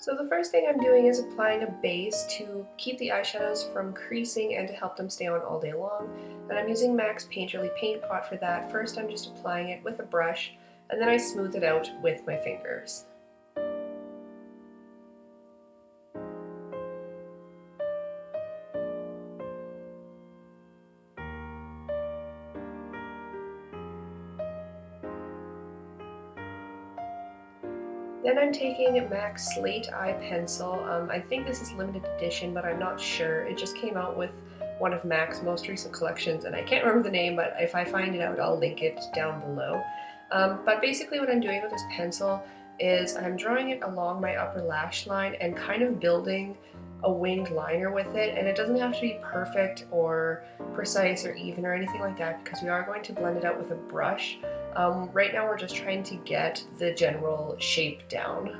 So the first thing I'm doing is applying a base to keep the eyeshadows from creasing and to help them stay on all day long. And I'm using MAC's Painterly Paint Pot for that. First I'm just applying it with a brush, and then I smooth it out with my fingers. Then I'm taking MAC's Slate Eye Pencil. I think this is limited edition, but I'm not sure. It just came out with one of MAC's most recent collections, and I can't remember the name, but if I find it out, I'll link it down below. But basically what I'm doing with this pencil is I'm drawing it along my upper lash line and kind of building a winged liner with it, and it doesn't have to be perfect or precise or even or anything like that because we are going to blend it out with a brush. Right now we're just trying to get the general shape down.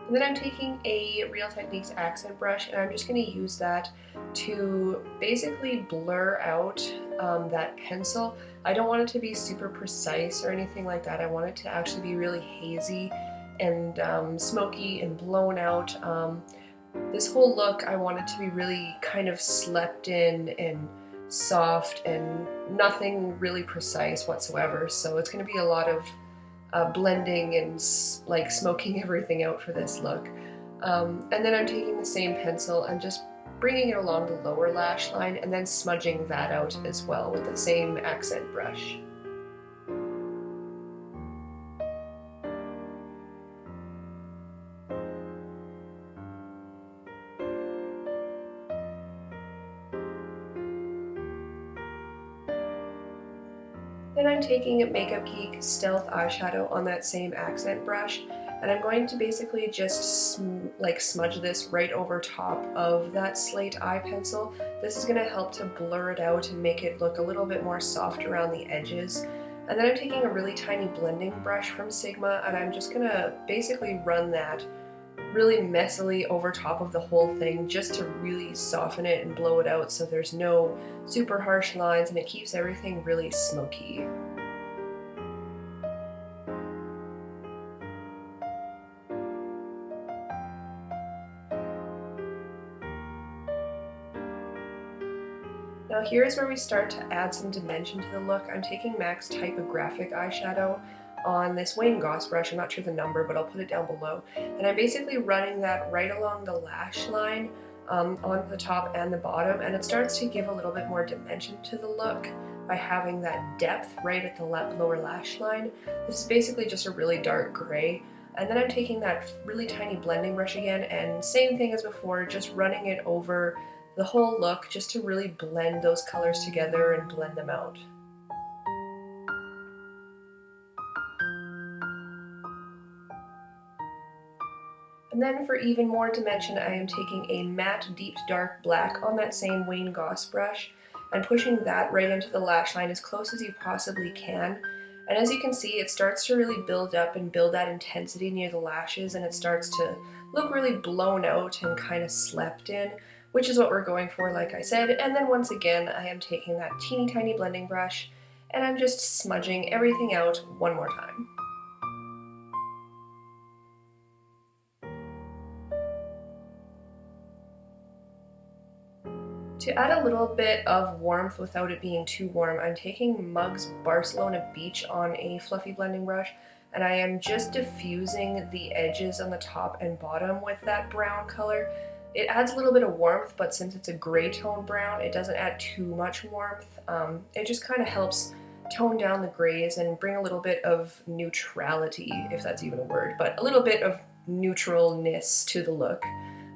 And then I'm taking a Real Techniques accent brush and I'm just going to use that to basically blur out that pencil. I don't want it to be super precise or anything like that. I want it to actually be really hazy and smoky and blown out. This whole look I want it to be really kind of slept in and soft and nothing really precise whatsoever, so it's going to be a lot of blending and like smoking everything out for this look. And then I'm taking the same pencil and just bringing it along the lower lash line and then smudging that out as well with the same accent brush. Then I'm taking Makeup Geek Stealth Eyeshadow on that same accent brush, and I'm going to basically just smudge this right over top of that Slate Eye Pencil. This is going to help to blur it out and make it look a little bit more soft around the edges. And then I'm taking a really tiny blending brush from Sigma, and I'm just going to basically run that really messily over top of the whole thing just to really soften it and blow it out so there's no super harsh lines and it keeps everything really smoky. Now here's where we start to add some dimension to the look. I'm taking MAC's Typographic Eyeshadow on this Wayne Goss brush. I'm not sure the number, but I'll put it down below. And I'm basically running that right along the lash line on the top and the bottom, and it starts to give a little bit more dimension to the look by having that depth right at the lower lash line. This is basically just a really dark gray. And then I'm taking that really tiny blending brush again, and same thing as before, just running it over the whole look just to really blend those colors together and blend them out. And then for even more dimension, I am taking a matte deep dark black on that same Wayne Goss brush and pushing that right into the lash line as close as you possibly can. And as you can see, it starts to really build up and build that intensity near the lashes, and it starts to look really blown out and kind of slept in, which is what we're going for, like I said. And then once again, I am taking that teeny tiny blending brush and I'm just smudging everything out one more time. To add a little bit of warmth without it being too warm, I'm taking Mug's Barcelona Beach on a fluffy blending brush, and I am just diffusing the edges on the top and bottom with that brown color. It adds a little bit of warmth, but since it's a gray tone brown, it doesn't add too much warmth. It just kind of helps tone down the grays and bring a little bit of neutrality, if that's even a word, but a little bit of neutralness to the look.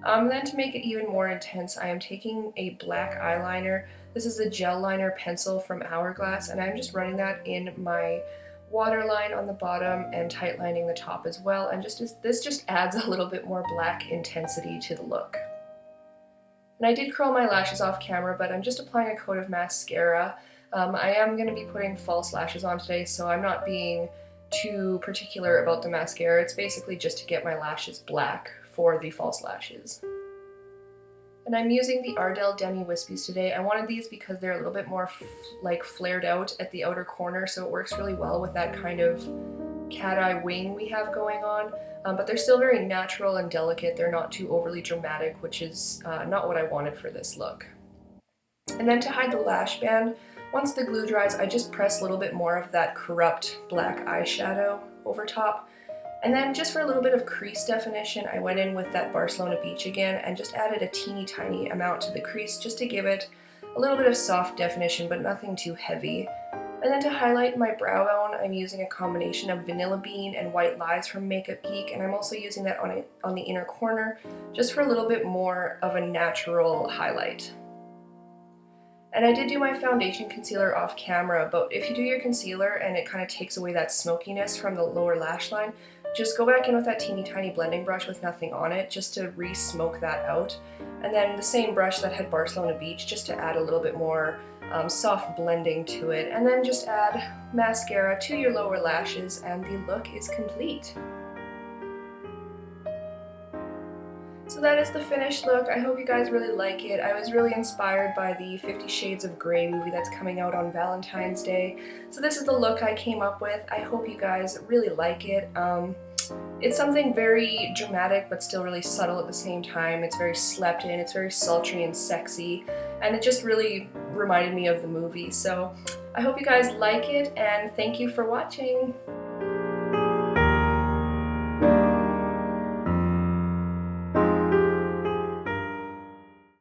Then to make it even more intense, I am taking a black eyeliner. This is a gel liner pencil from Hourglass, and I'm just running that in my waterline on the bottom and tightlining the top as well, and this just adds a little bit more black intensity to the look. And I did curl my lashes off camera, but I'm just applying a coat of mascara. I am going to be putting false lashes on today, so I'm not being too particular about the mascara. It's basically just to get my lashes black for the false lashes. And I'm using the Ardell Demi Wispies today. I wanted these because they're a little bit more flared out at the outer corner, so it works really well with that kind of cat eye wing we have going on, but they're still very natural and delicate. They're not too overly dramatic, which is not what I wanted for this look. And then to hide the lash band, once the glue dries, I just press a little bit more of that Corrupt black eyeshadow over top. And then just for a little bit of crease definition, I went in with that Barcelona Beach again and just added a teeny tiny amount to the crease just to give it a little bit of soft definition, but nothing too heavy. And then to highlight my brow bone, I'm using a combination of Vanilla Bean and White Lies from Makeup Geek, and I'm also using that on the inner corner just for a little bit more of a natural highlight. And I did do my foundation concealer off camera, but if you do your concealer and it kind of takes away that smokiness from the lower lash line, just go back in with that teeny tiny blending brush with nothing on it just to re-smoke that out. And then the same brush that had Barcelona Beach just to add a little bit more soft blending to it. And then just add mascara to your lower lashes and the look is complete. So that is the finished look. I hope you guys really like it. I was really inspired by the 50 Shades of Grey movie that's coming out on Valentine's Day. So this is the look I came up with. I hope you guys really like it. It's something very dramatic but still really subtle at the same time. It's very slept in, it's very sultry and sexy, and it just really reminded me of the movie. So I hope you guys like it and thank you for watching.